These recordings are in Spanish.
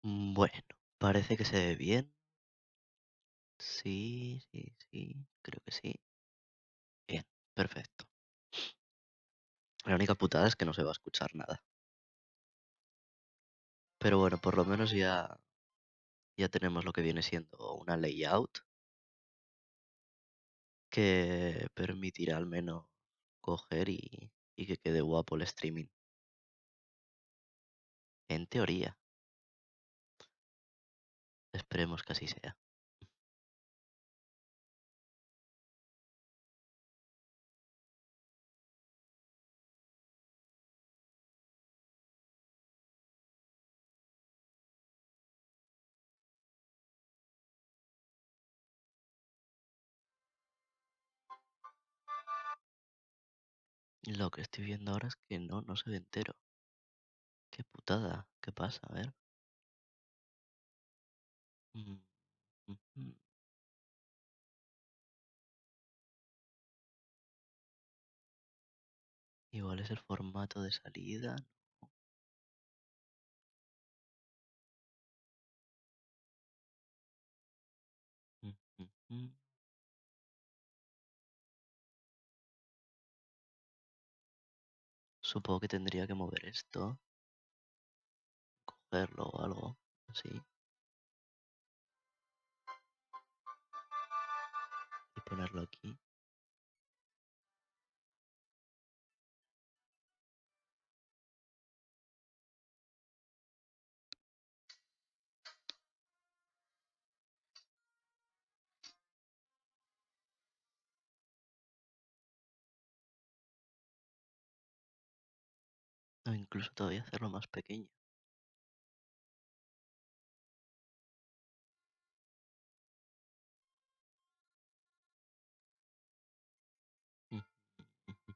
Bueno, parece que se ve bien. Sí, sí, sí, creo que sí. Bien, perfecto. La única putada es que no se va a escuchar nada. Pero bueno, por lo menos ya tenemos lo que viene siendo una layout que permitirá al menos coger y que quede guapo el streaming. En teoría, esperemos que así sea. Lo que estoy viendo ahora es que no se ve entero. Qué putada, ¿qué pasa? A ver. Mm, ujú. Igual es el formato de salida. Mm, ujú. Supongo que tendría que mover esto, cogerlo o algo así y ponerlo aquí. O incluso todavía hacerlo más pequeño. Mm, ujú.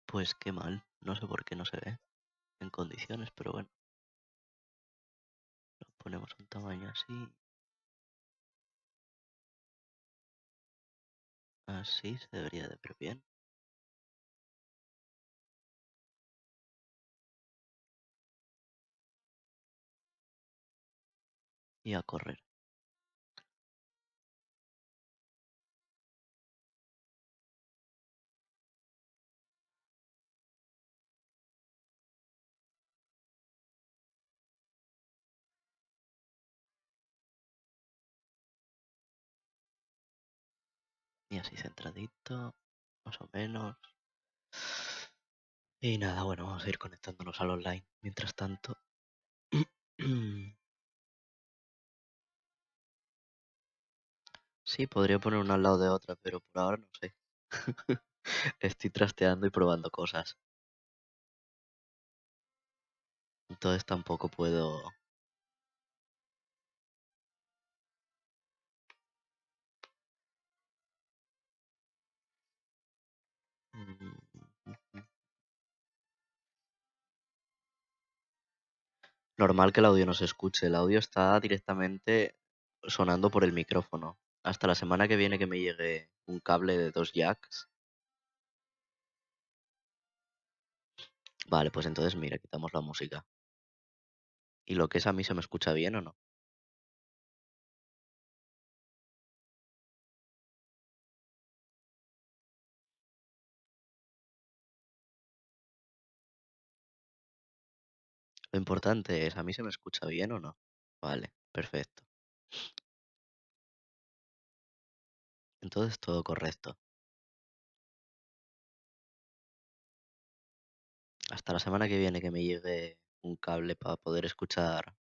Pues qué mal, no sé por qué no se ve en condiciones, pero bueno, lo ponemos un tamaño así, así se debería de ver bien y a correr. Y así centradito, más o menos. Y nada, bueno, vamos a ir conectándonos al online. Mientras tanto, sí, podría poner una al lado de otra, pero por ahora no sé. Estoy trasteando y probando cosas. Entonces tampoco puedo. Mm, Normal que el audio no se escuche. El audio está directamente sonando por el micrófono. Hasta la semana que viene que me llegue un cable de 2 jacks. Vale, pues entonces mira, quitamos la música. ¿Y lo que es a mí se me escucha bien o no? Lo importante es, ¿a mí se me escucha bien o no? Vale, perfecto. Entonces todo correcto. Hasta la semana que viene que me llegue un cable para poder escuchar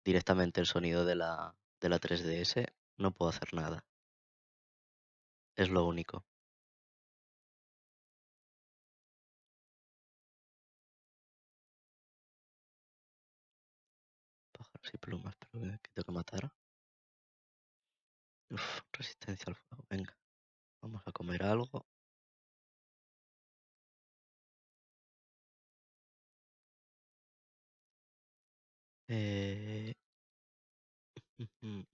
directamente el sonido de la 3DS, no puedo hacer nada. Es lo único. Pájaros y plumas, pero que tengo que matar. Uf, resistencia al fuego. Venga, vamos a comer algo. Eh, ujú.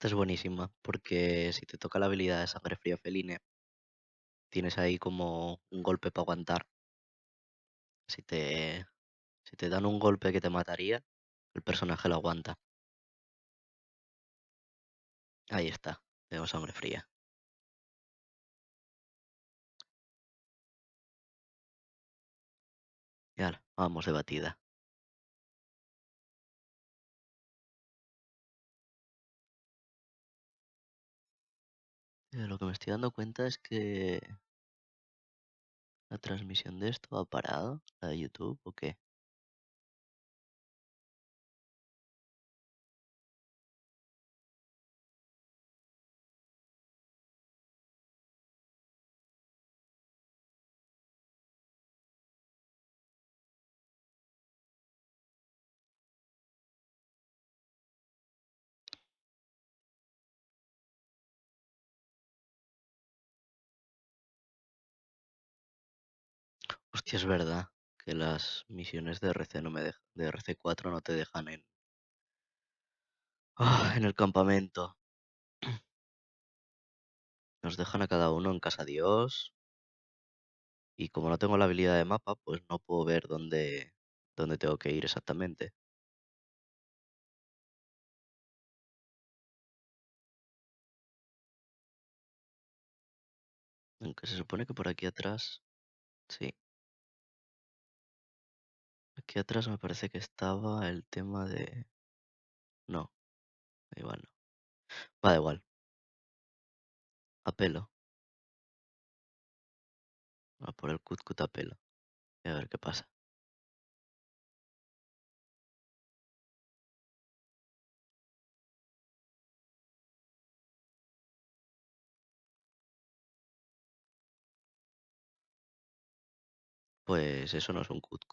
Esta es buenísima, porque si te toca la habilidad de sangre fría feline, tienes ahí como un golpe para aguantar. Si te, si te dan un golpe que te mataría, el personaje lo aguanta. Ahí está, tengo sangre fría. Ya, vamos de batida. Lo que me estoy dando cuenta es que la transmisión de esto ha parado, la de YouTube, ¿o qué? Hostia, es verdad que las misiones de RC no me de RC4 no te dejan en el campamento. Nos dejan a cada uno en casa Dios. Y como no tengo la habilidad de mapa, pues no puedo ver dónde tengo que ir exactamente. Aunque se supone que por aquí atrás, sí, aquí atrás me parece que estaba el tema de... No, da igual, no. Va, da igual, a pelo, a por el cut a pelo, y a ver qué pasa. Pues eso no es un cut.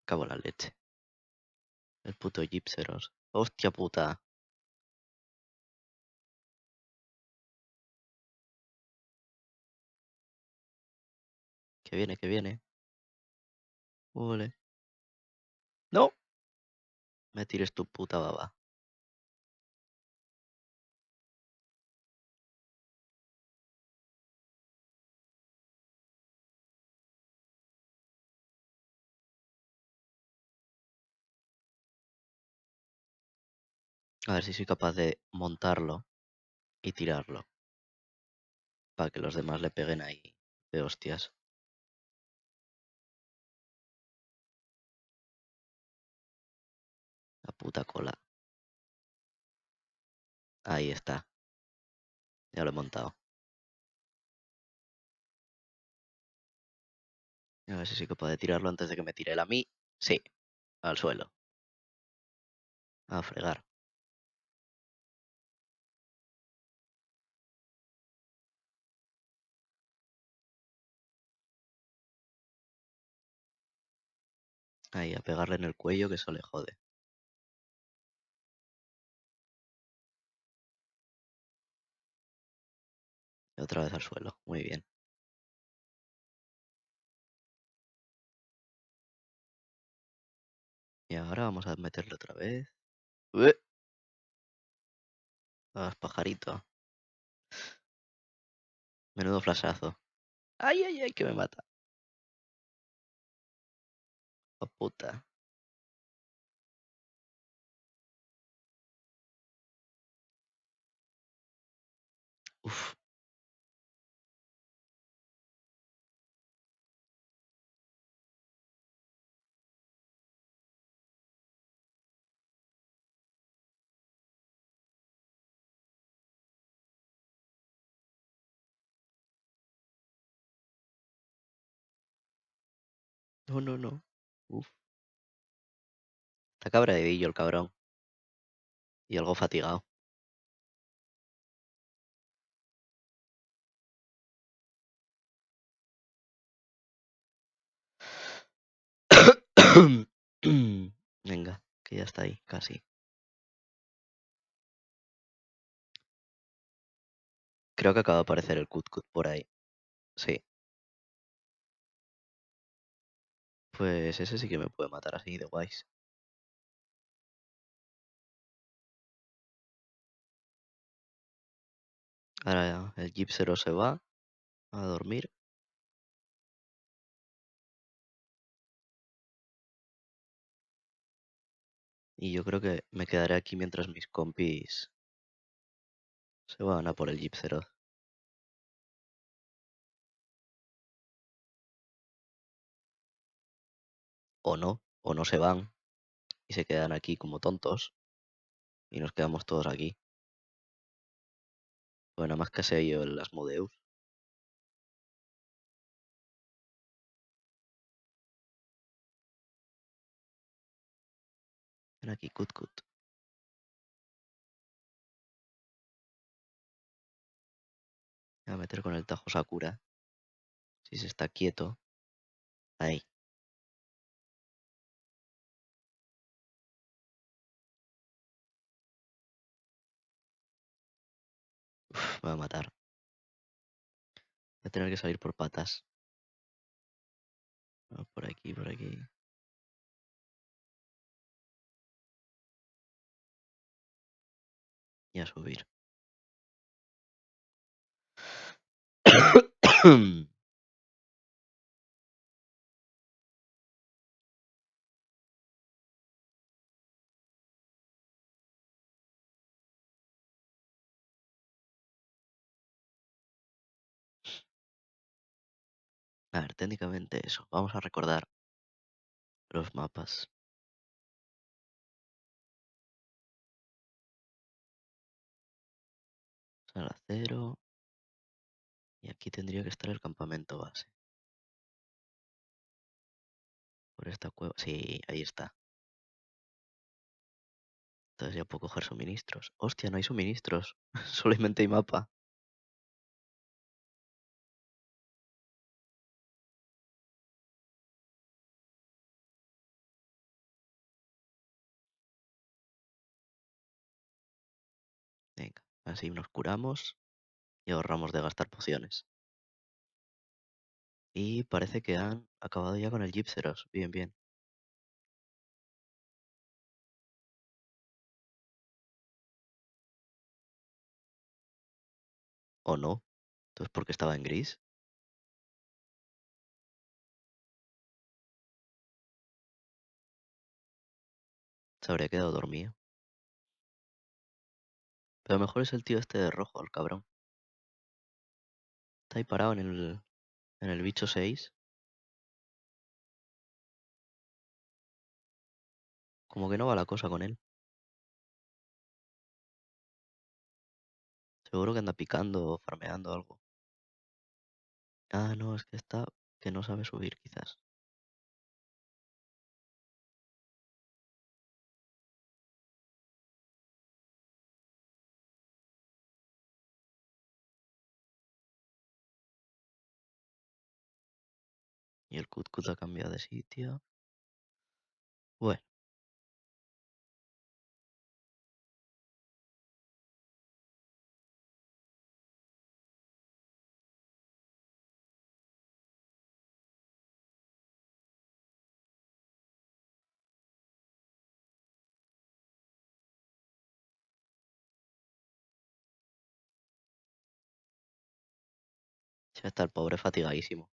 Cago en la leche. El puto Gypseros. Hostia puta. Que viene, que viene. Ole. No, me tires tu puta baba. A ver si soy capaz de montarlo y tirarlo. Para que los demás le peguen ahí de hostias. La puta cola. Ahí está. Ya lo he montado. A ver si soy capaz de tirarlo antes de que me tire él a mí. Sí, al suelo. A fregar. Ahí, a pegarle en el cuello que eso le jode. Y otra vez al suelo. Muy bien. Y ahora vamos a meterle otra vez. ¡Ué! Pajarito. Menudo flashazo. ¡Ay, ay, ay! Que me mata. Oh, puta. Uf. No, no, no. Uf. Está cabreadillo el cabrón. Y algo fatigado. Venga, que ya está ahí, casi. Creo que acaba de aparecer el Cut por ahí. Sí. Pues ese sí que me puede matar así de guays. Ahora el Gipsero se va a dormir. Y yo creo que me quedaré aquí mientras mis compis se van a por el Gipsero. O no se van y se quedan aquí como tontos y nos quedamos todos aquí. Bueno, nada más que sea yo el Asmodeus. Ven aquí, Kut Kut. Voy a meter con el Tajo Sakura. Si se está quieto. Ahí. Me va a matar. Voy a tener que salir por patas. Por aquí, por aquí. Y a subir. A ver, técnicamente eso. Vamos a recordar los mapas. Sala cero. Y aquí tendría que estar el campamento base. Por esta cueva. Sí, ahí está. Entonces ya puedo coger suministros. Hostia, no hay suministros. Solamente hay mapa. Venga, así nos curamos y ahorramos de gastar pociones. Y parece que han acabado ya con el Gipseros. Bien, bien. ¿O no? Entonces, ¿por qué estaba en gris? Se habría quedado dormido. Pero a lo mejor es el tío este de rojo, el cabrón. Está ahí parado en el bicho 6. Como que no va la cosa con él. Seguro que anda picando o farmeando algo. Ah, no, es que está que no sabe subir, quizás. Y el Cutkut ha cambiado de sitio. Bueno, ya está el pobre fatigadísimo.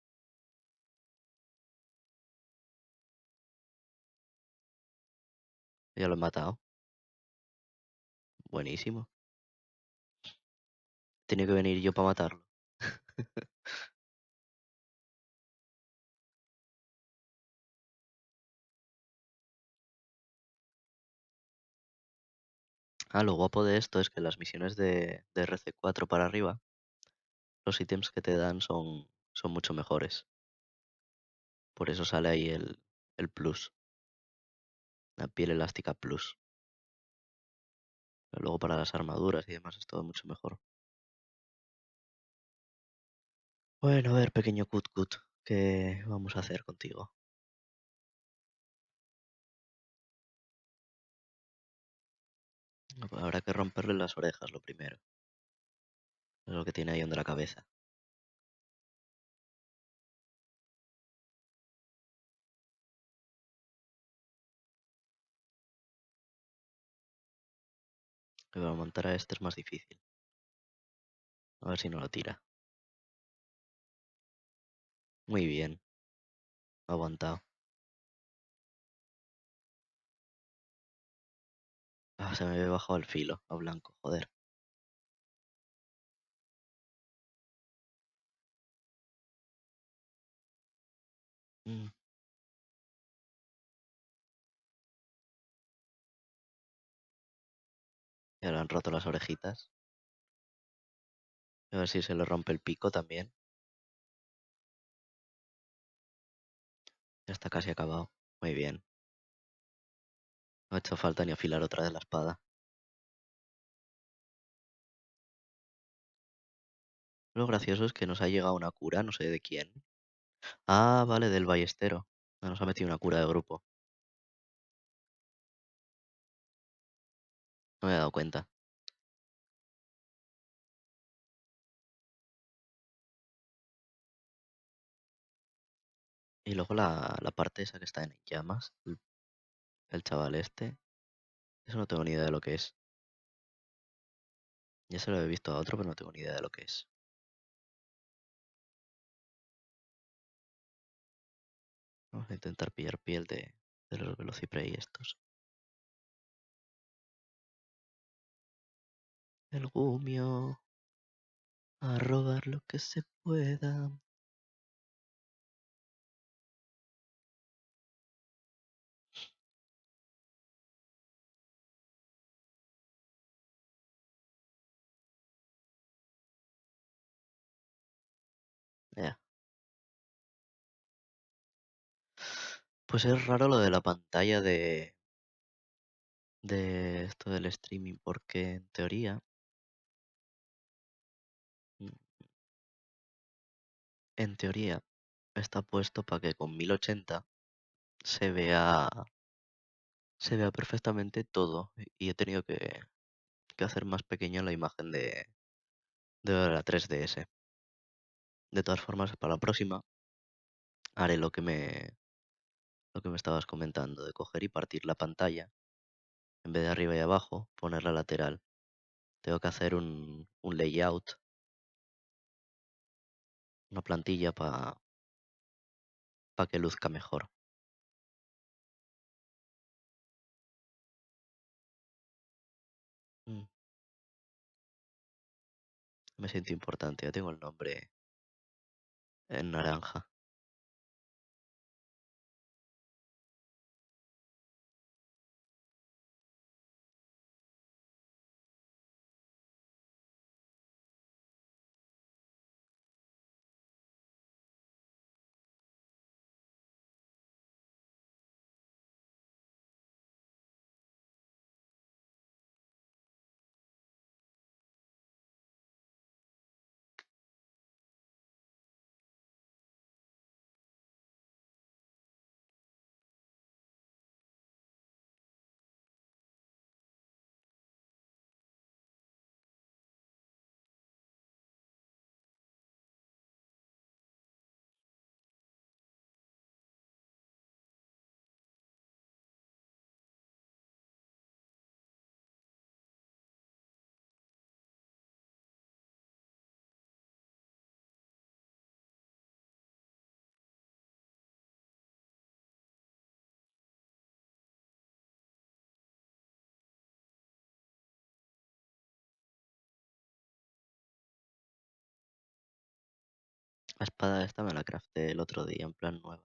Ya lo he matado. Buenísimo. Tenía que venir yo para matarlo. Ah, lo guapo de esto es que las misiones de RC4 para arriba, los ítems que te dan son mucho mejores. Por eso sale ahí el plus, la piel elástica plus. Pero luego para las armaduras y demás es todo mucho mejor. Bueno, a ver, pequeño Cutkut, ¿qué vamos a hacer contigo? Habrá que romperle las orejas lo primero. Es lo que tiene ahí donde la cabeza. Que para montar a este es más difícil. A ver si no lo tira. Muy bien, ha aguantado. Ah, se me había bajado el filo a blanco, joder. Mm, ya le han roto las orejitas. A ver si se le rompe el pico también. Ya está casi acabado. Muy bien. No ha hecho falta ni afilar otra vez la espada. Lo gracioso es que nos ha llegado una cura, no sé de quién. Ah, vale, del ballestero. No, nos ha metido una cura de grupo. No me he dado cuenta. Y luego la parte esa que está en llamas. El chaval este. Eso no tengo ni idea de lo que es. Ya se lo he visto a otro, pero no tengo ni idea de lo que es. Vamos a intentar pillar piel de los Velociprey estos. El gumio. A robar lo que se pueda. Ya. Pues es raro lo de la pantalla de esto del streaming, porque en teoría, mm, en teoría, está puesto para que con 1080 se vea perfectamente todo. Y he tenido que hacer más pequeña la imagen de la 3DS. De todas formas, para la próxima haré lo que me estabas comentando, de coger y partir la pantalla, en vez de arriba y abajo, ponerla lateral. Tengo que hacer un layout, una plantilla para que luzca mejor. Mm, Me siento importante, ya tengo el nombre en naranja. La espada esta me la crafté el otro día en plan nueva.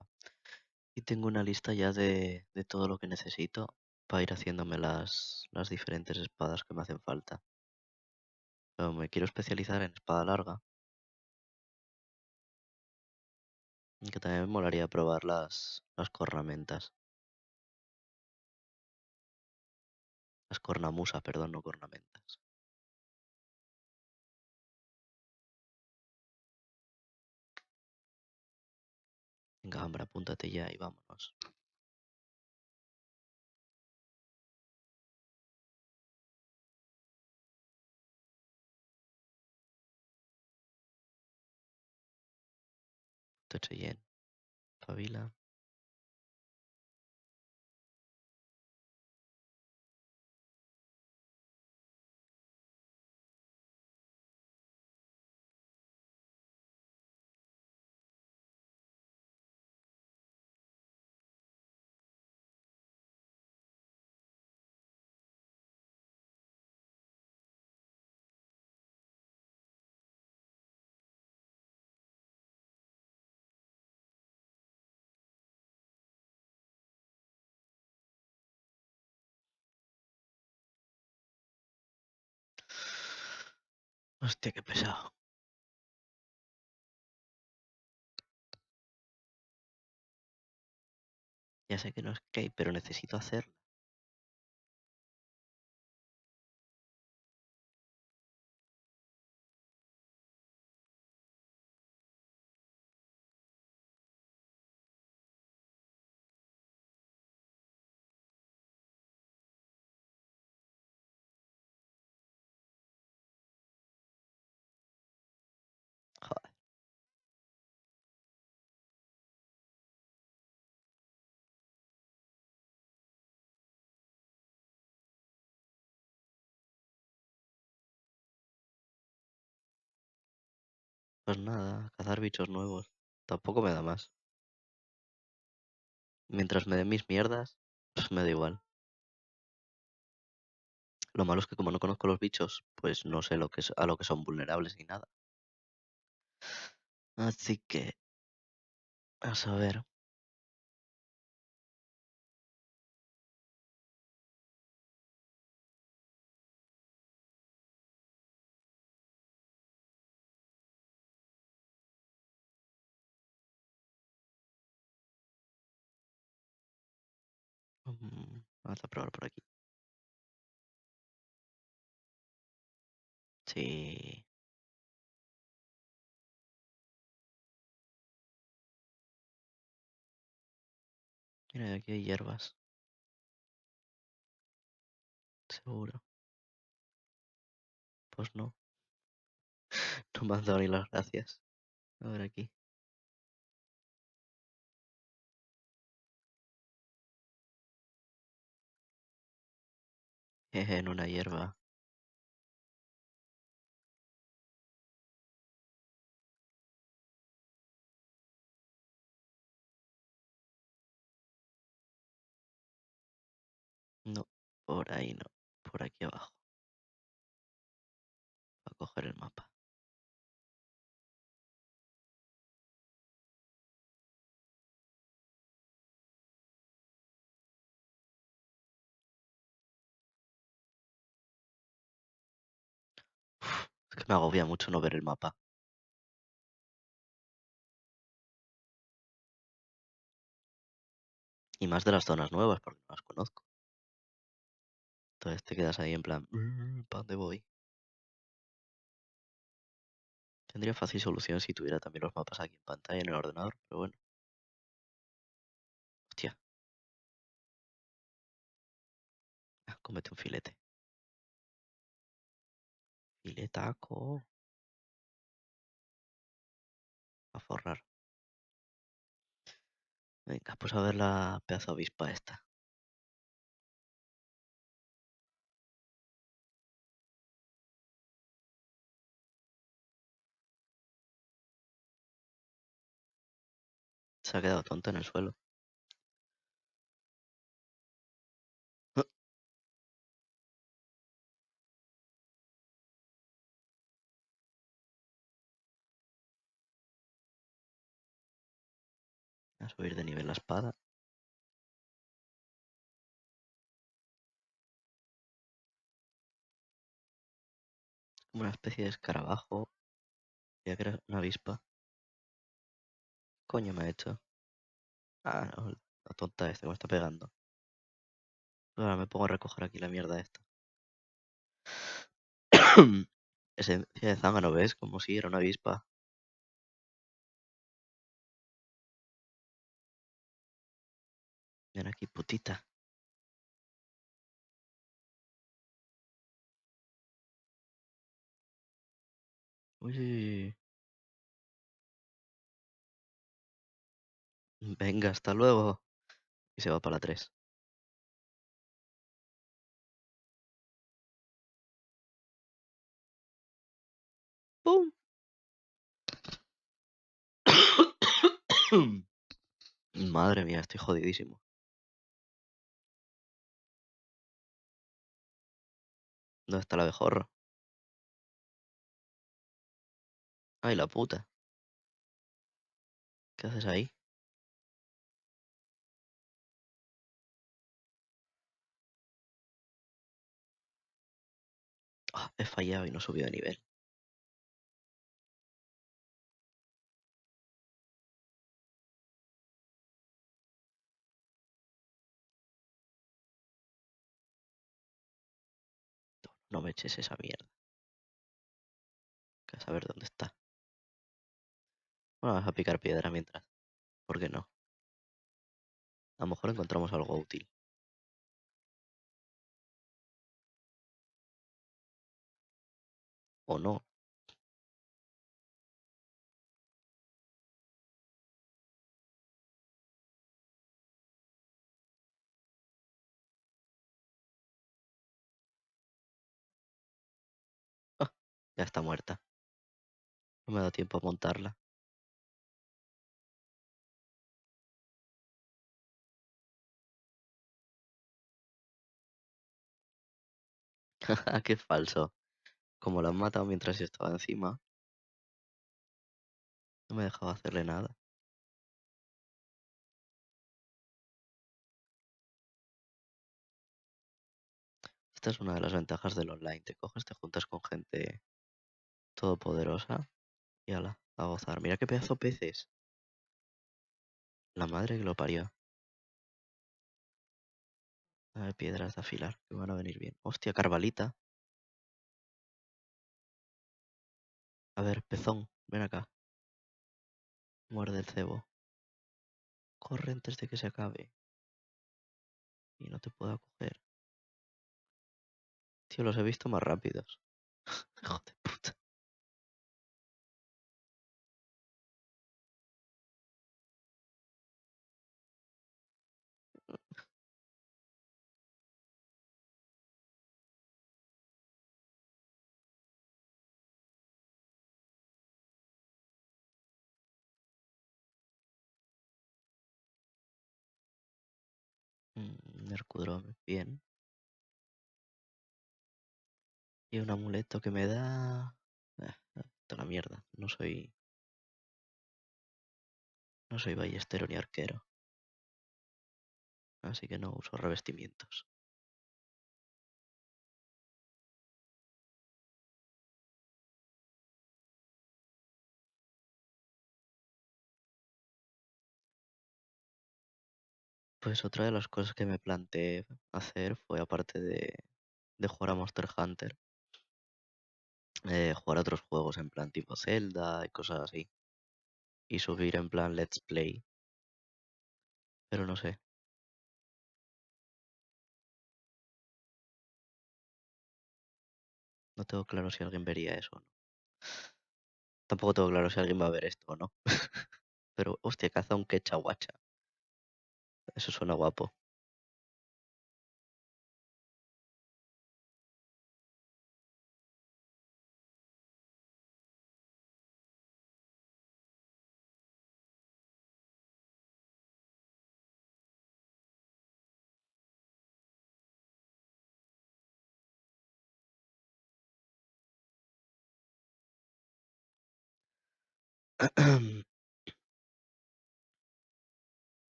Y tengo una lista ya de todo lo que necesito para ir haciéndome las diferentes espadas que me hacen falta. Pero me quiero especializar en espada larga, y que también me molaría probar las cornamentas. Las cornamusa, perdón, no cornamentas. Venga, hombre, apúntate ya y vámonos. Te Cheyenne, pavila. Hostia, qué pesado. Ya sé que no es gay, pero necesito hacerlo. Joder, pues nada, cazar bichos nuevos. Tampoco me da más. Mientras me den mis mierdas, pues me da igual. Lo malo es que como no conozco los bichos, pues no sé lo que a lo que son vulnerables ni nada. Así que, a saber. Vamos a probar por aquí. Sí. Mira, aquí hay hierbas. Seguro. Pues no. No me han dado ni las gracias. A ver aquí. Jeje, en una hierba. No, por ahí no. Por aquí abajo. A coger el mapa. Es que me agobia mucho no ver el mapa. Y más de las zonas nuevas, porque no las conozco. Entonces te quedas ahí en plan, ¿para dónde voy? Tendría fácil solución si tuviera también los mapas aquí en pantalla en el ordenador, pero bueno. Hostia, cómete un filete. Filetaco. A forrar. Venga, pues a ver la pedazo avispa esta. Se ha quedado tonta en el suelo. A subir de nivel la espada. Como una especie de escarabajo. Ya que era una avispa. Coño me ha hecho. Ah, no, la tonta esta que me está pegando. Ahora me pongo a recoger aquí la mierda esta. Esencia de zángano, ¿ves? Como si era una avispa. Ven aquí, putita. Uy, venga, hasta luego. Y se va para la 3. ¡Pum! Madre mía, estoy jodidísimo. ¿Dónde está el abejorro? Ay, la puta. ¿Qué haces ahí? Ah, he fallado y no he subido de nivel. No me eches esa mierda, que a saber dónde está. Bueno, vamos a picar piedra mientras. ¿Por qué no? A lo mejor encontramos algo útil. O no. Ah, ya está muerta. No me da tiempo a montarla. Qué falso. Como la han matado mientras yo estaba encima, no me dejaba hacerle nada. Esta es una de las ventajas del online. Te coges, te juntas con gente todopoderosa y ala, a gozar. Mira qué pedazo de peces. La madre que lo parió. A ver, piedras de afilar, que van a venir bien. Hostia, carvalita. A ver, pezón, ven acá. Muerde el cebo. Corre antes de que se acabe. Y no te pueda coger. Tío, los he visto más rápidos. Hijo de puta. Nercudrome, bien. Y un amuleto que me da... toda la mierda. No soy ballestero ni arquero. Así que no uso revestimientos. Pues otra de las cosas que me planteé hacer fue, aparte de jugar a Monster Hunter, jugar a otros juegos en plan tipo Zelda y cosas así. Y subir en plan Let's Play. Pero no sé, no tengo claro si alguien vería eso o no. Tampoco tengo claro si alguien va a ver esto o no. Pero, hostia, caza un quechua guacha. Eso suena guapo.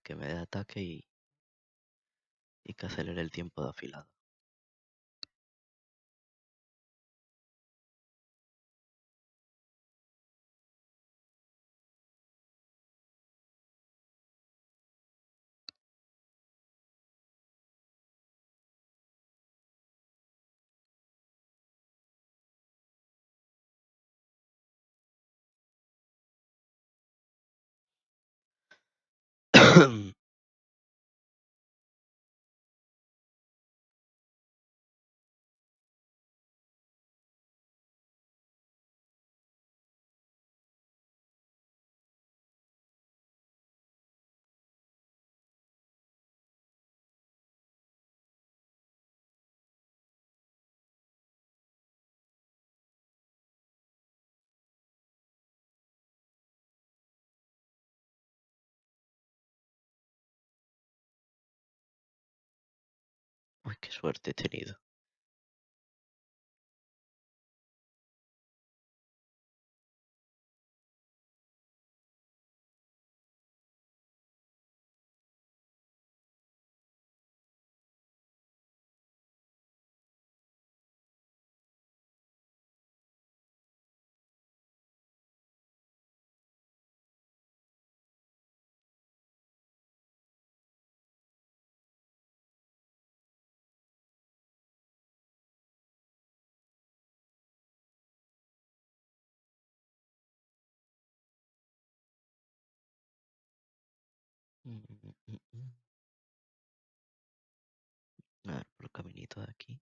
Que me dé ataque y que acelere el tiempo de afilado. Uy, qué suerte he tenido. A ver, por el caminito de aquí.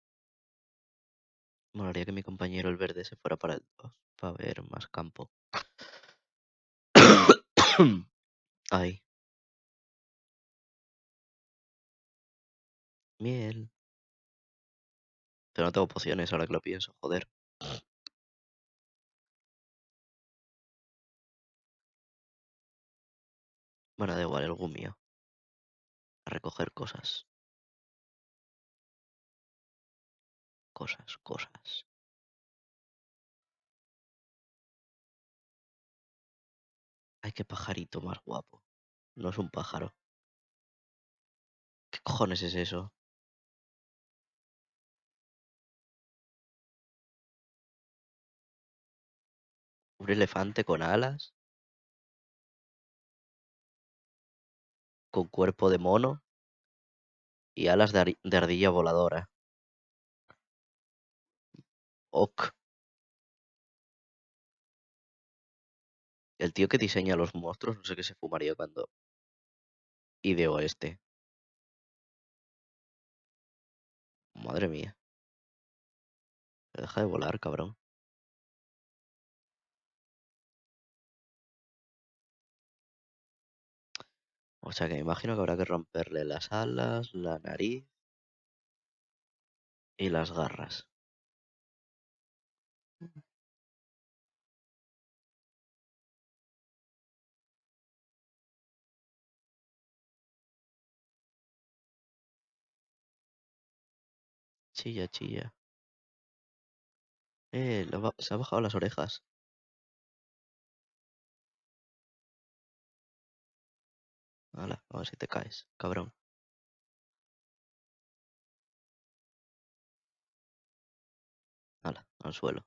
Molaría que mi compañero el verde se fuera para el 2 para ver más campo. Ay, miel. Pero no tengo pociones ahora que lo pienso, joder. Bueno, da igual, el gumio. A recoger cosas. Cosas, cosas. Ay, qué pajarito más guapo. No es un pájaro. ¿Qué cojones es eso? ¿Un elefante con alas? ¿Con cuerpo de mono? Y alas de ardilla voladora. Ok. El tío que diseña los monstruos, no sé qué se fumaría cuando ideó este. Madre mía. Deja de volar, cabrón. O sea que me imagino que habrá que romperle las alas, la nariz y las garras. Chilla, chilla. Se ha bajado las orejas. Hala, a ver si te caes, cabrón. Hala, al suelo.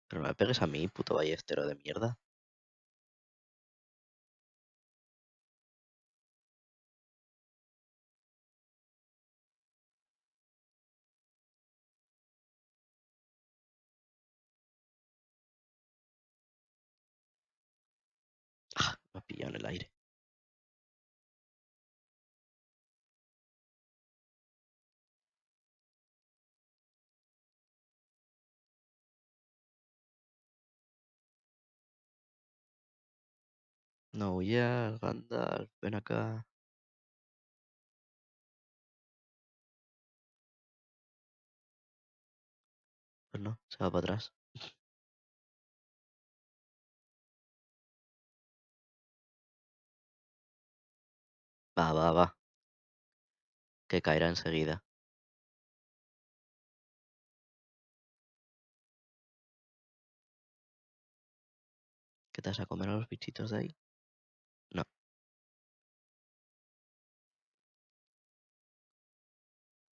Pero no me pegues a mí, puto ballestero de mierda. Ah, me ha pillado en el aire. No huyas, Gandalf, ven acá. Pues no, se va para atrás. Va, va, va, que caerá enseguida. ¿Qué te vas a comer a los bichitos de ahí? No,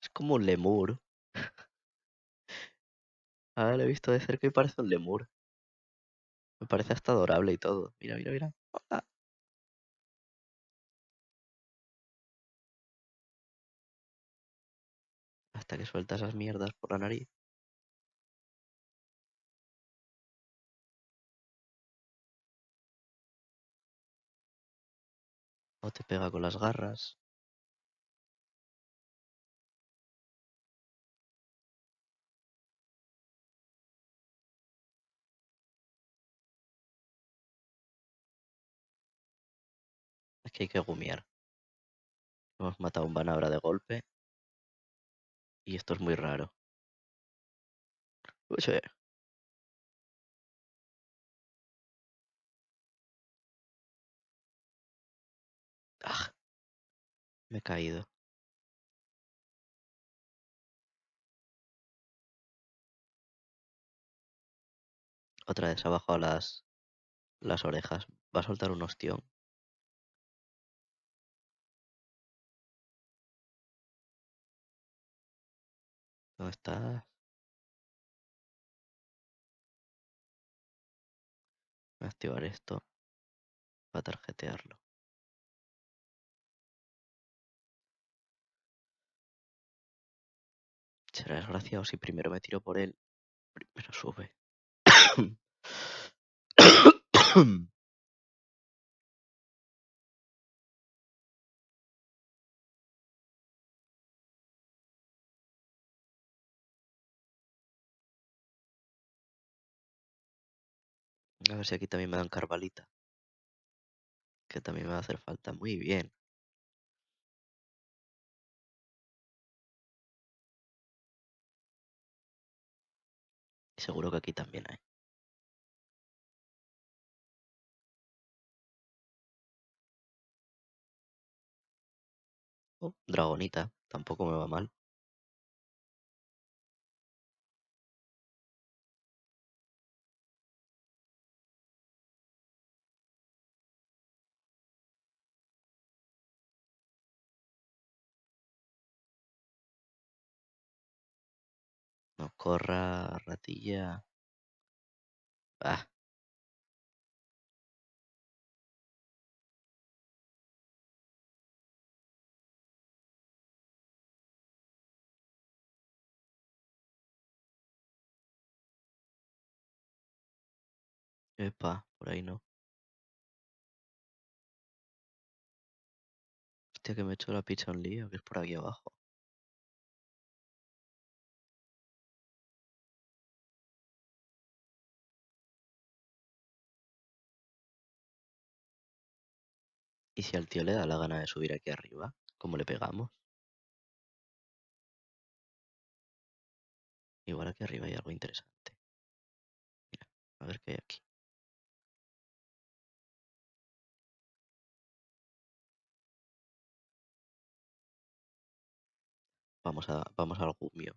es como un lemur. Ah, lo he visto de cerca y parece un lemur. Me parece hasta adorable y todo. Mira, mira, mira. Hola. Hasta que suelta esas mierdas por la nariz. O te pega con las garras. Es que hay que gumiar. Hemos matado a un banabra de golpe. Y esto es muy raro. Uy, sí. Ah, me he caído. Otra vez abajo a las orejas. Va a soltar un ostión. ¿Dónde está? Voy a activar esto para tarjetearlo. Será desgraciado si primero me tiro por él. Primero sube. A ver si aquí también me dan carvalita, que también me va a hacer falta. Muy bien. Y seguro que aquí también hay. Oh, dragonita, tampoco me va mal. No corra, ratilla. Ah, epa, por ahí no. Hostia, que me he hecho la pizza un lío, que es por aquí abajo. ¿Y si al tío le da la gana de subir aquí arriba? ¿Cómo le pegamos? Igual aquí arriba hay algo interesante. Mira, a ver qué hay aquí. Vamos al gumio.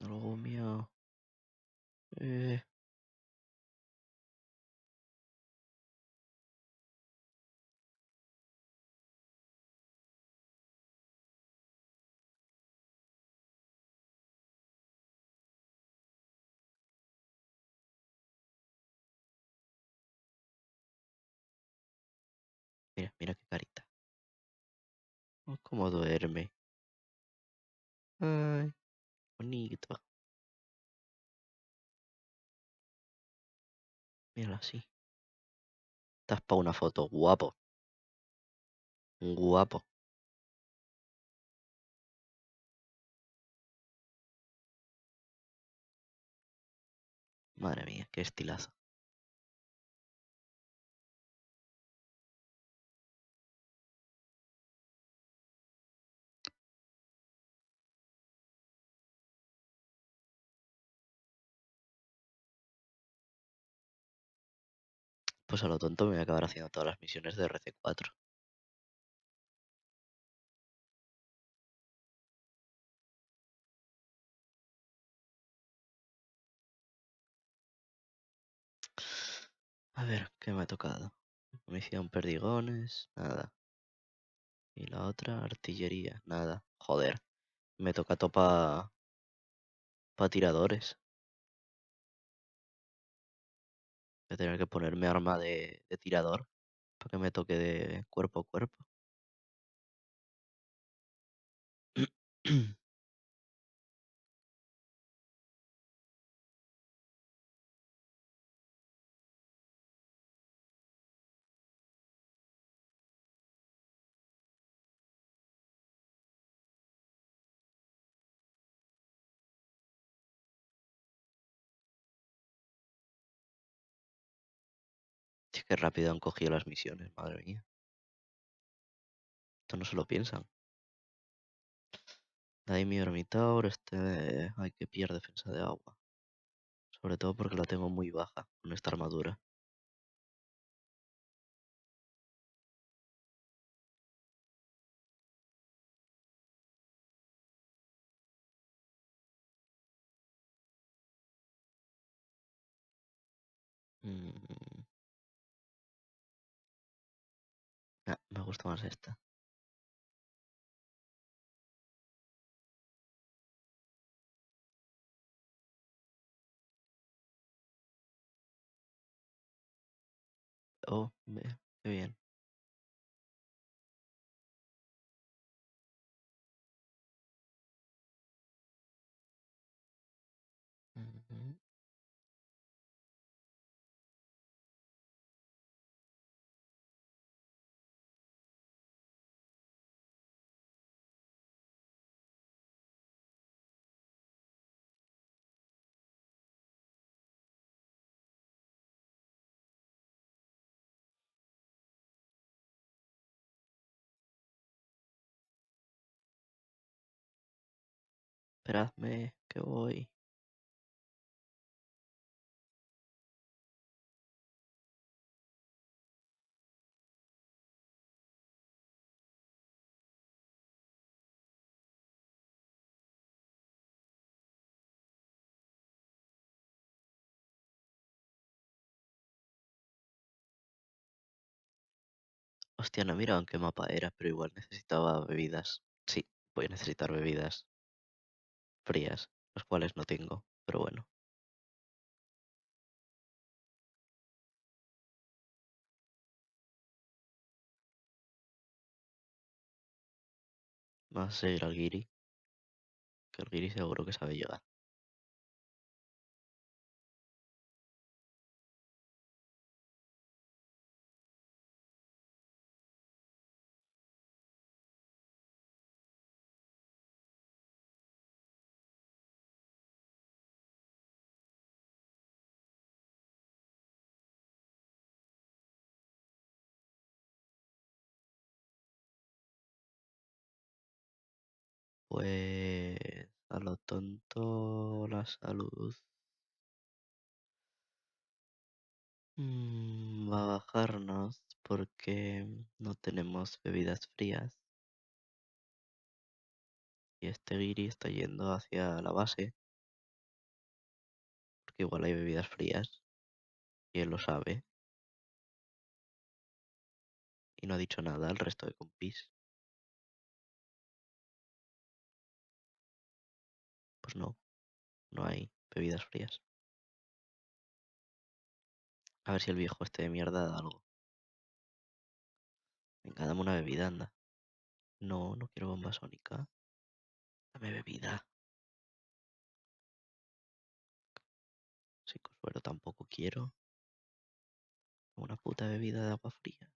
Al gumio. Eh, mira, mira qué carita. Oh, cómo duerme. Ay, bonito. Míralo así. Estás para una foto, guapo. Guapo. Madre mía, qué estilazo. Pues a lo tonto me voy a acabar haciendo todas las misiones de RC4. A ver, ¿qué me ha tocado? Munición perdigones, nada. Y la otra, artillería, nada. Joder, me toca topa pa tiradores. Voy a tener que ponerme arma de tirador para que me toque de cuerpo a cuerpo. Sí, qué rápido han cogido las misiones, madre mía. Esto no se lo piensan. Daimyo Ermitaur, hay que pillar defensa de agua. Sobre todo porque la tengo muy baja con esta armadura. Mm, me gusta más esta. Oh, qué bien. Ujú. Esperadme, que voy. Hostia, no he mirado en qué mapa era, pero igual necesitaba bebidas. Sí, voy a necesitar bebidas frías, las cuales no tengo, pero bueno, vamos a seguir al guiri, que el guiri seguro que sabe llegar. Pues a lo tonto la salud va a bajarnos porque no tenemos bebidas frías y este guiri está yendo hacia la base porque igual hay bebidas frías y él lo sabe y no ha dicho nada al resto de compis. Pues no, no hay bebidas frías. A ver si el viejo este de mierda da algo. Venga, dame una bebida, anda. No, no quiero bomba sónica. Dame bebida. Psicosuero tampoco quiero. Una puta bebida de agua fría.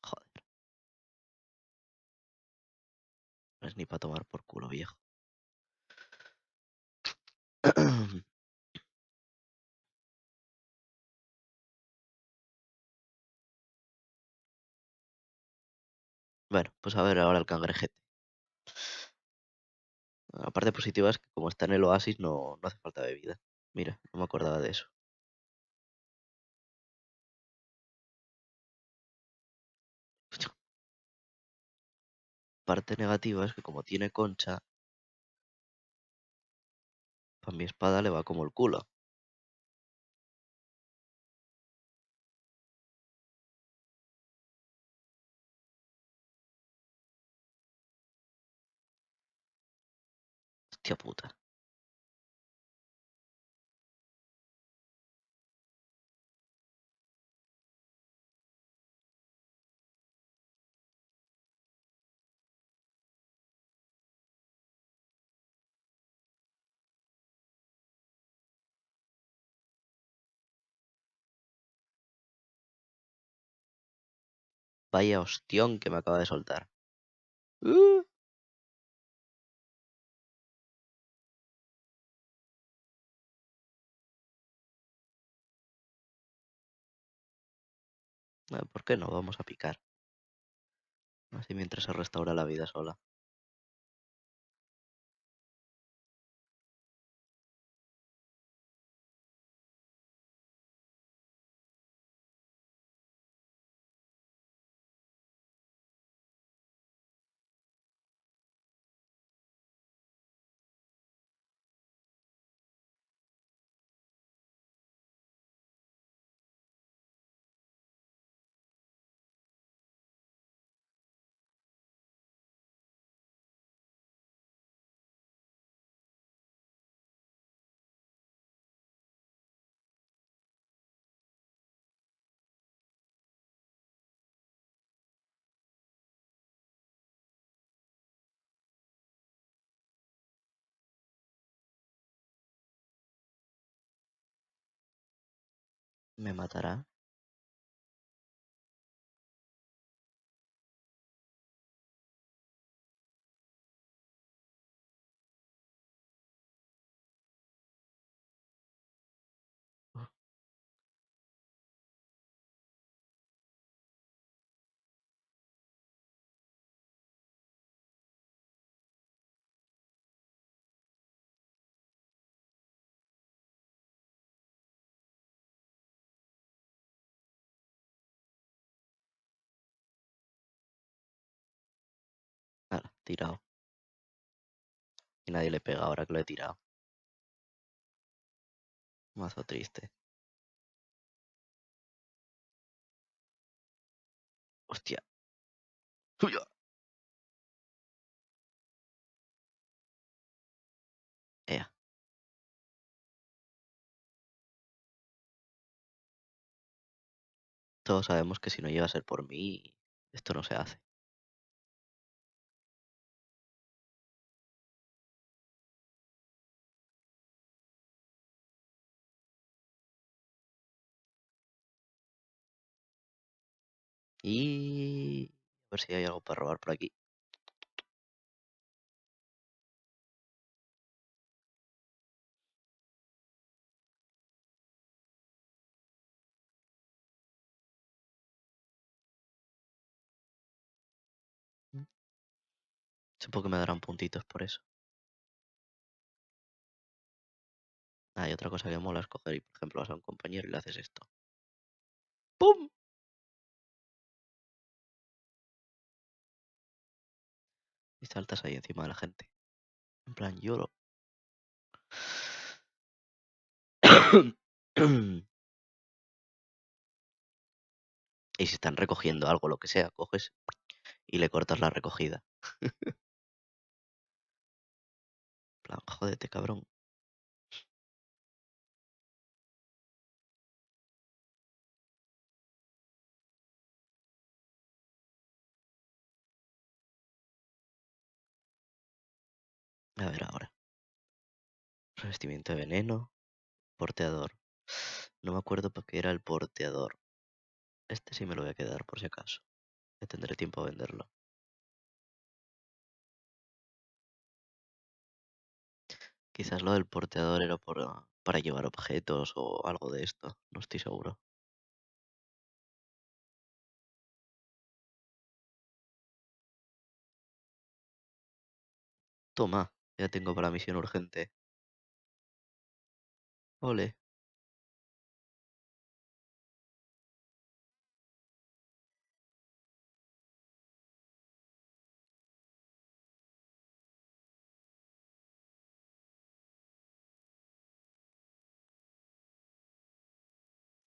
Joder, no es ni para tomar por culo, viejo. Bueno, pues a ver ahora el cangrejete. La parte positiva es que como está en el oasis no hace falta bebida. Mira, no me acordaba de eso. Parte negativa es que como tiene concha, para mi espada le va como el culo. Hostia puta. Vaya hostión que me acaba de soltar. Uh, ¿Por qué no? Vamos a picar. Así mientras se restaura la vida sola. Me matará. tirado. Y nadie le pega ahora que lo he tirado. Mazo triste. Hostia. ¡Uya! Ea. Todos sabemos que si no llega a ser por mí, esto no se hace. Y... A ver si hay algo para robar por aquí. Supongo que me darán puntitos por eso. Hay otra cosa que mola es coger y, por ejemplo, vas a un compañero y le haces esto. ¡Pum! Y saltas ahí encima de la gente. En plan, YOLO. Y si están recogiendo algo, lo que sea, coges y le cortas la recogida. En plan, jódete, cabrón. A ver ahora. Revestimiento de veneno. Porteador. No me acuerdo por qué era el porteador. Este sí me lo voy a quedar por si acaso. Ya tendré tiempo a venderlo. Quizás lo del porteador era para llevar objetos o algo de esto. No estoy seguro. Toma, ya tengo para misión urgente. Ole.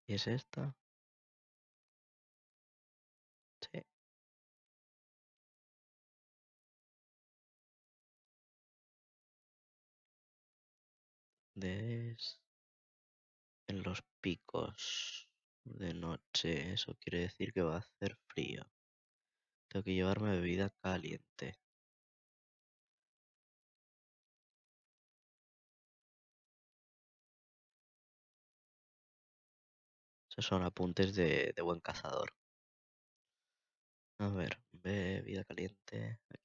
¿Y es esta? Sí. Des en los picos de noche. Eso quiere decir que va a hacer frío. Tengo que llevarme bebida caliente. Esos son apuntes de buen cazador. A ver, bebida caliente. Aquí,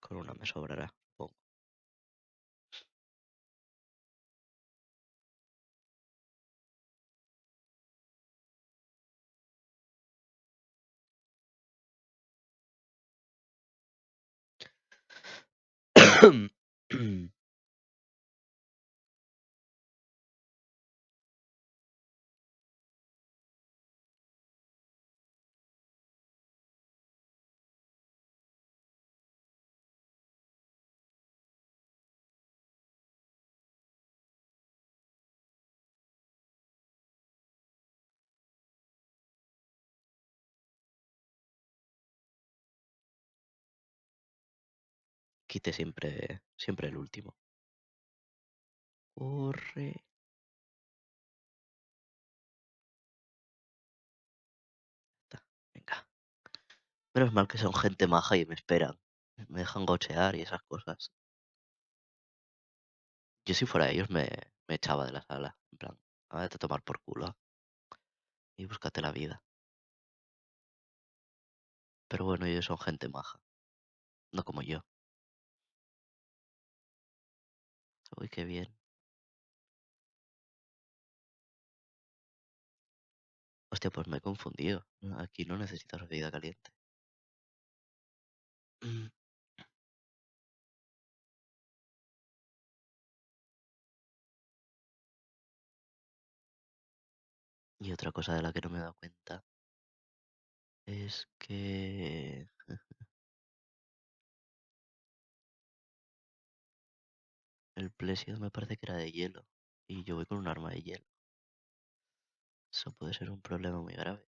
con una me sobrará. Supongo. Quite siempre el último. Corre. Ta, venga. Menos mal que son gente maja y me esperan. Me dejan gochear y esas cosas. Yo si fuera ellos me echaba de la sala. En plan, a tomar por culo y búscate la vida. Pero bueno, ellos son gente maja. No como yo. Uy, qué bien. Hostia, pues me he confundido. Aquí no necesitas bebida caliente. Mm. Y otra cosa de la que no me he dado cuenta Es que el Plesio me parece que era de hielo. Y yo voy con un arma de hielo. Eso puede ser un problema muy grave.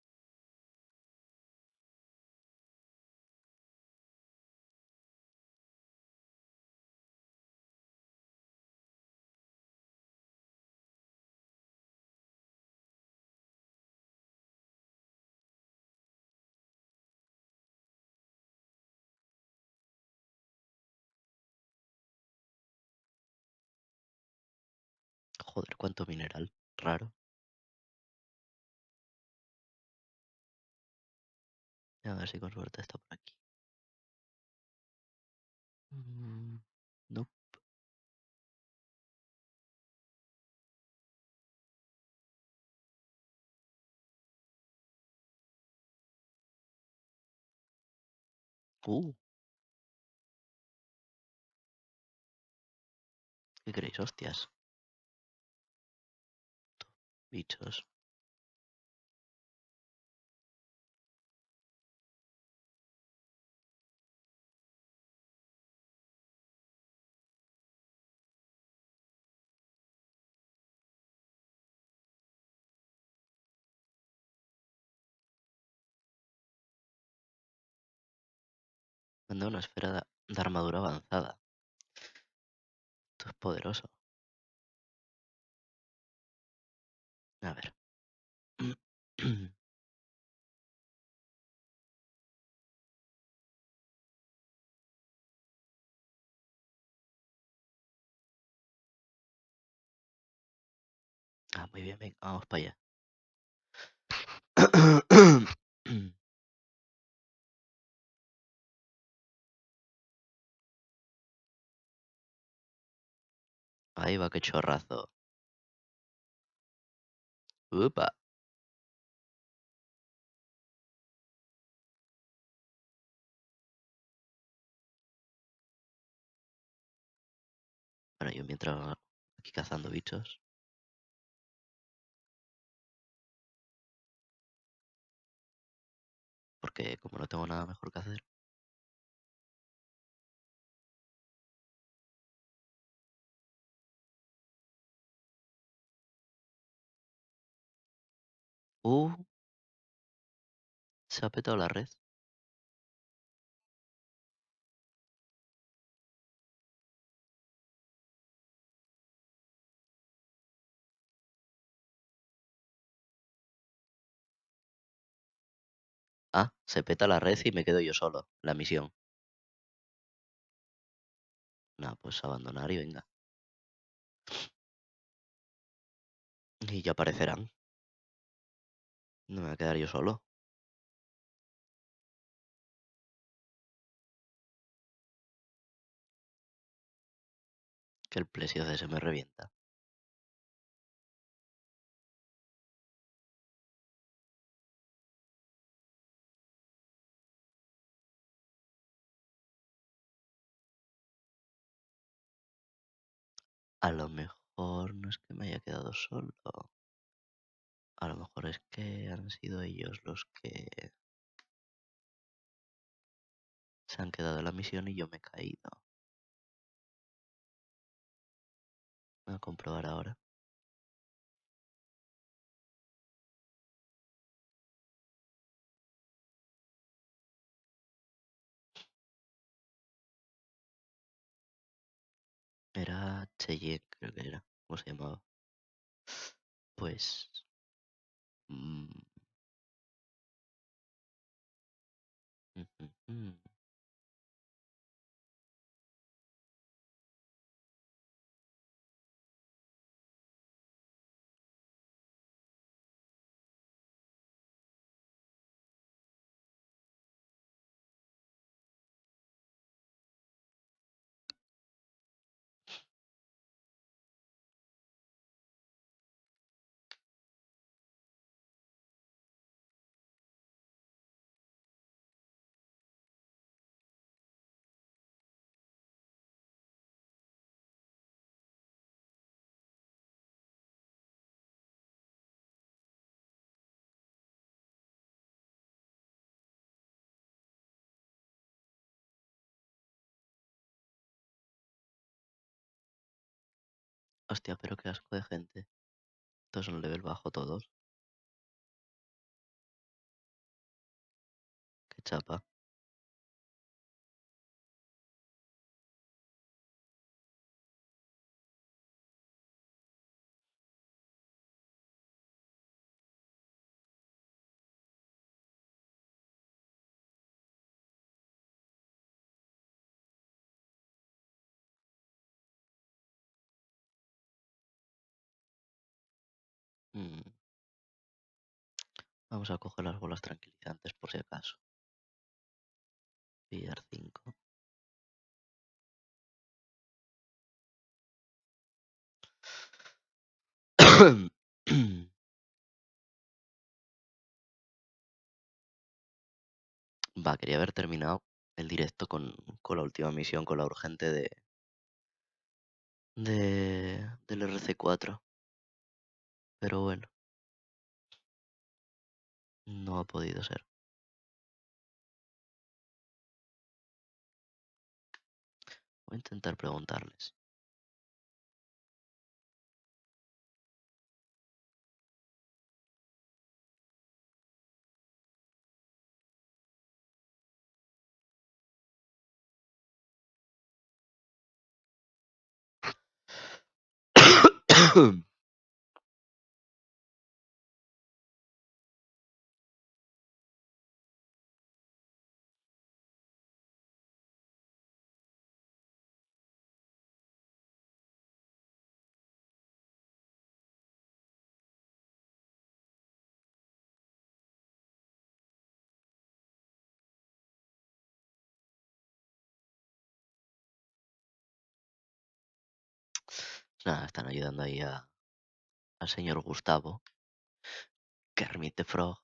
Joder, cuánto mineral. Raro. A ver si con suerte está por aquí. No. Uh, ¿Qué queréis? Hostias. Bichos. Manda una esfera de armadura avanzada. Esto es poderoso. A ver. Ah, muy bien, venga, vamos para allá. Ahí va, qué chorrazo. Upa. Bueno, yo mientras aquí cazando bichos. Porque como no tengo nada mejor que hacer. Uh, Se ha petado la red. Ah, se peta la red y me quedo yo solo. La misión. Nada, pues abandonar y venga. Y ya aparecerán. No me voy a quedar yo solo. Que el plesio de ese me revienta. A lo mejor no es que me haya quedado solo. A lo mejor es que han sido ellos los que se han quedado en la misión y yo me he caído. Voy a comprobar ahora. Era Cheyenne, creo que era. ¿Cómo se llamaba? Pues... mm, mm, mm, mm. Hostia, pero qué asco de gente. Todos son level bajo todos. Qué chapa. Mm, Vamos a coger las bolas tranquilizantes por si acaso. Pillar 5. Va, quería haber terminado el directo con la última misión, con la urgente del RC4. Pero bueno, no ha podido ser. Voy a intentar preguntarles. Nada, están ayudando ahí al señor Gustavo, Kermit the Frog.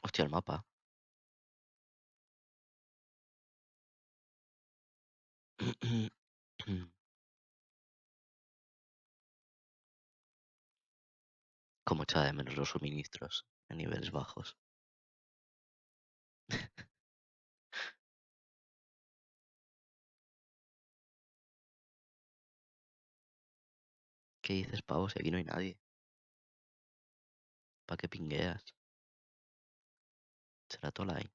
Hostia, el mapa. Como echaba de menos los suministros a niveles bajos. ¿Qué dices, pavo? Si aquí no hay nadie. ¿Para qué pingueas? Será Tolai.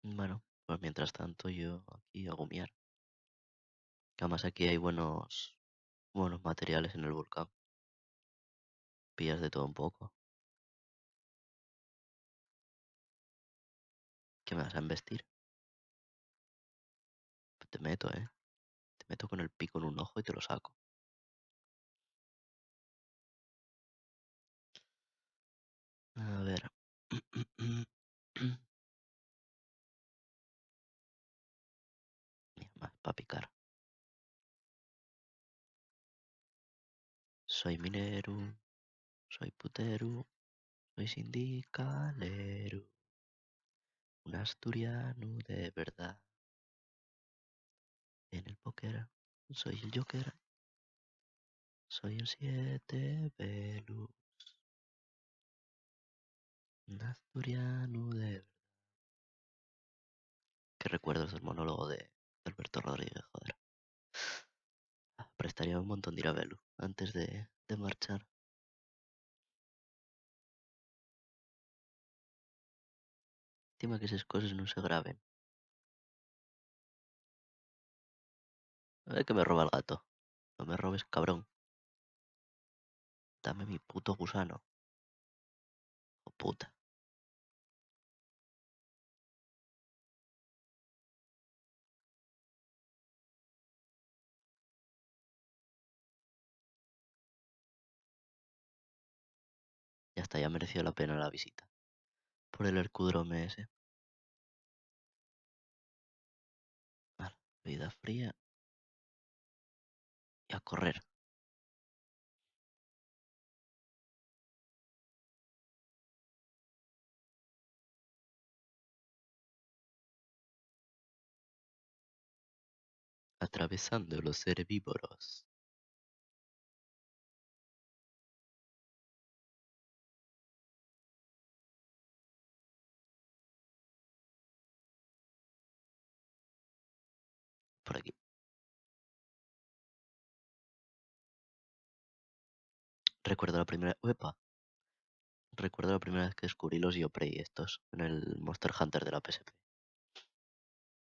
Bueno, pues mientras tanto yo aquí a gumiar. Además aquí hay buenos materiales en el volcán. Pillas de todo un poco. ¿Qué me vas a embestir? Pues te meto, ¿eh? Te meto con el pico en un ojo y te lo saco. A ver. Mira, más para picar. Soy minero, soy putero, soy sindicalero. Un asturiano de verdad. En el póker soy el Joker, soy el 7 Velus. Un asturiano de verdad. Qué recuerdos del monólogo de Alberto Rodríguez, joder. Prestaría un montón de ir a Velu antes de marchar. Encima que esas cosas no se graben. A ver que me roba el gato. No me robes, cabrón. Dame mi puto gusano. Oh puta. Ya está, ya mereció la pena la visita. Por el Hercudrome ese. Vida fría y a correr. Atravesando los herbívoros. Por aquí. Recuerdo la primera... ¡Uepa! Recuerdo la primera vez que descubrí los Yoprey estos en el Monster Hunter de la PSP.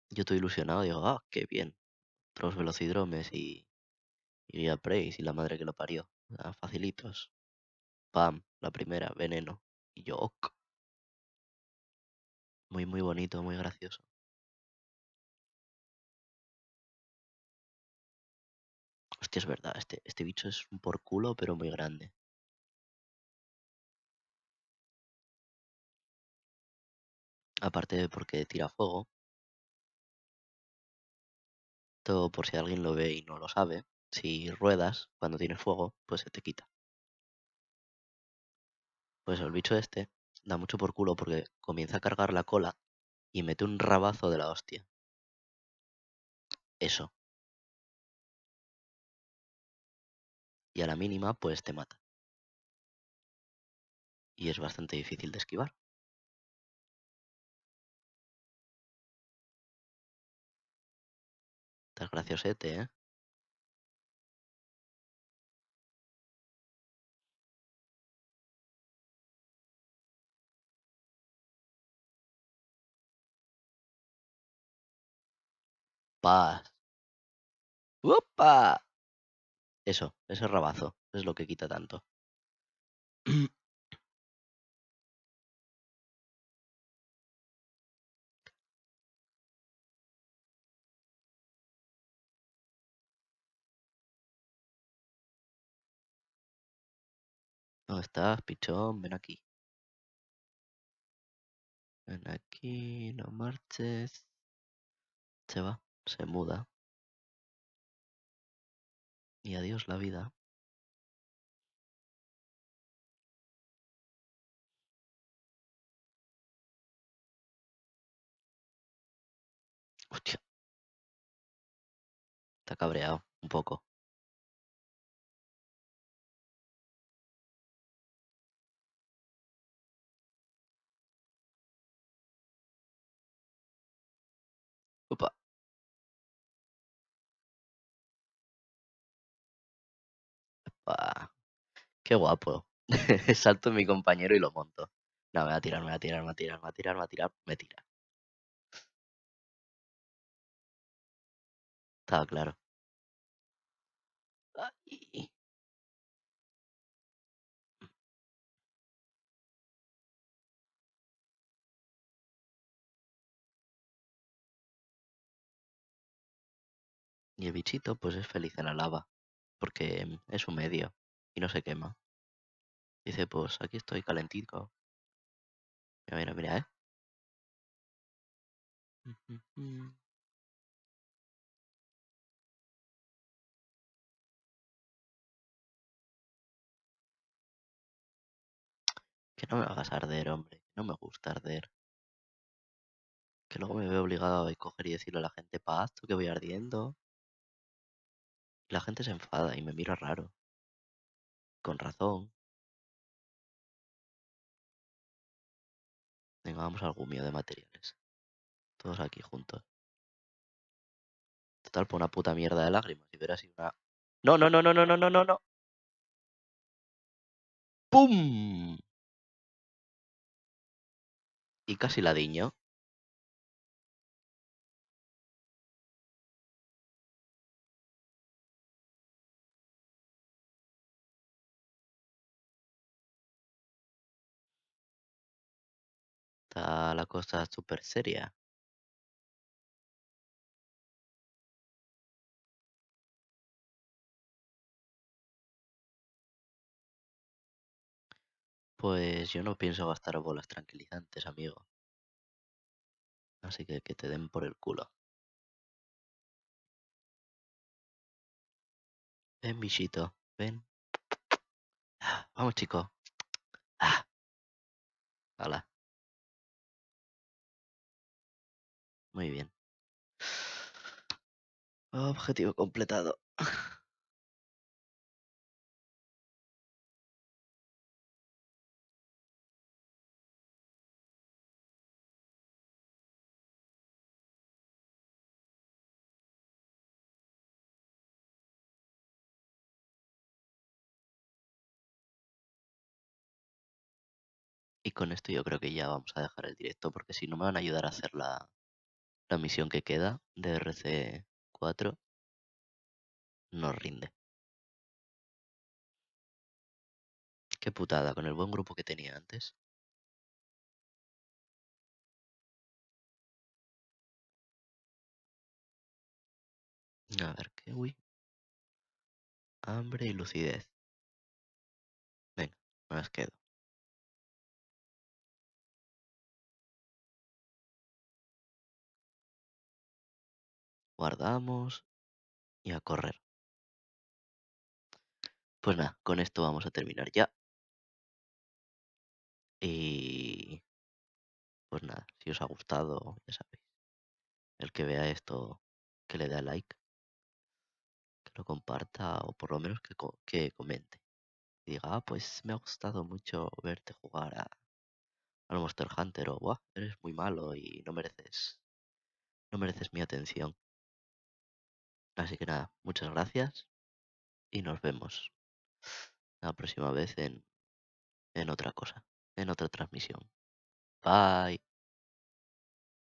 Yo estoy ilusionado, digo, ah, qué bien. Otros velocidromes y Yopreys y la madre que lo parió. Ah, facilitos. Pam, la primera, veneno. Y yo, ok. Muy, muy bonito, muy gracioso. Hostia, es verdad, este bicho es un por culo, pero muy grande. Aparte de porque tira fuego, todo por si alguien lo ve y no lo sabe. Si ruedas cuando tiene fuego, pues se te quita. Pues el bicho este da mucho por culo porque comienza a cargar la cola y mete un rabazo de la hostia. Eso. Y a la mínima, pues te mata. Y es bastante difícil de esquivar. Estás graciosete, ¿eh? Paz. ¡Upa! Eso, ese rabazo. Es lo que quita tanto. ¿Dónde estás, pichón? Ven aquí. Ven aquí, no marches. Se va, se muda. Y adiós la vida. Hostia, está cabreado un poco. Upa, pa. Qué guapo. Salto en mi compañero y lo monto. No, me va a tirar, me va a tirar, me va a tirar, me va a tirar, me va a tirar, me tira. Estaba claro. Ay. Y el bichito pues es feliz en la lava, porque es su medio y no se quema. Dice, pues aquí estoy calentito. Mira, mira, mira, ¿eh? Que no me hagas arder, hombre. No me gusta arder. Que luego me veo obligado a coger y decirle a la gente, pasto, que voy ardiendo. Y la gente se enfada y me mira raro. Con razón. Venga, vamos al gumio de materiales. Todos aquí juntos. Total, por una puta mierda de lágrimas. Y verás si una... No, no, no, no, no, no, no, no, no. ¡Pum! Y casi la diño. Está la cosa súper seria. Pues yo no pienso gastar bolas tranquilizantes, amigo. Así que te den por el culo. Ven, bichito, ven. Vamos, chico. Ah, hala, muy bien. Objetivo completado. Y con esto yo creo que ya vamos a dejar el directo porque si no me van a ayudar a hacer la misión que queda de RC4, no rinde. Qué putada, con el buen grupo que tenía antes. A ver, qué, uy, hambre y lucidez. Venga, me las quedo. Guardamos y a correr. Pues nada, con esto vamos a terminar ya. Y pues nada, si os ha gustado, ya sabéis, el que vea esto, que le dé a like, que lo comparta o por lo menos que comente. Y diga, ah, pues me ha gustado mucho verte jugar al Monster Hunter o, buah, eres muy malo y no mereces mi atención. Así que nada, muchas gracias y nos vemos la próxima vez en otra cosa, en otra transmisión. Bye.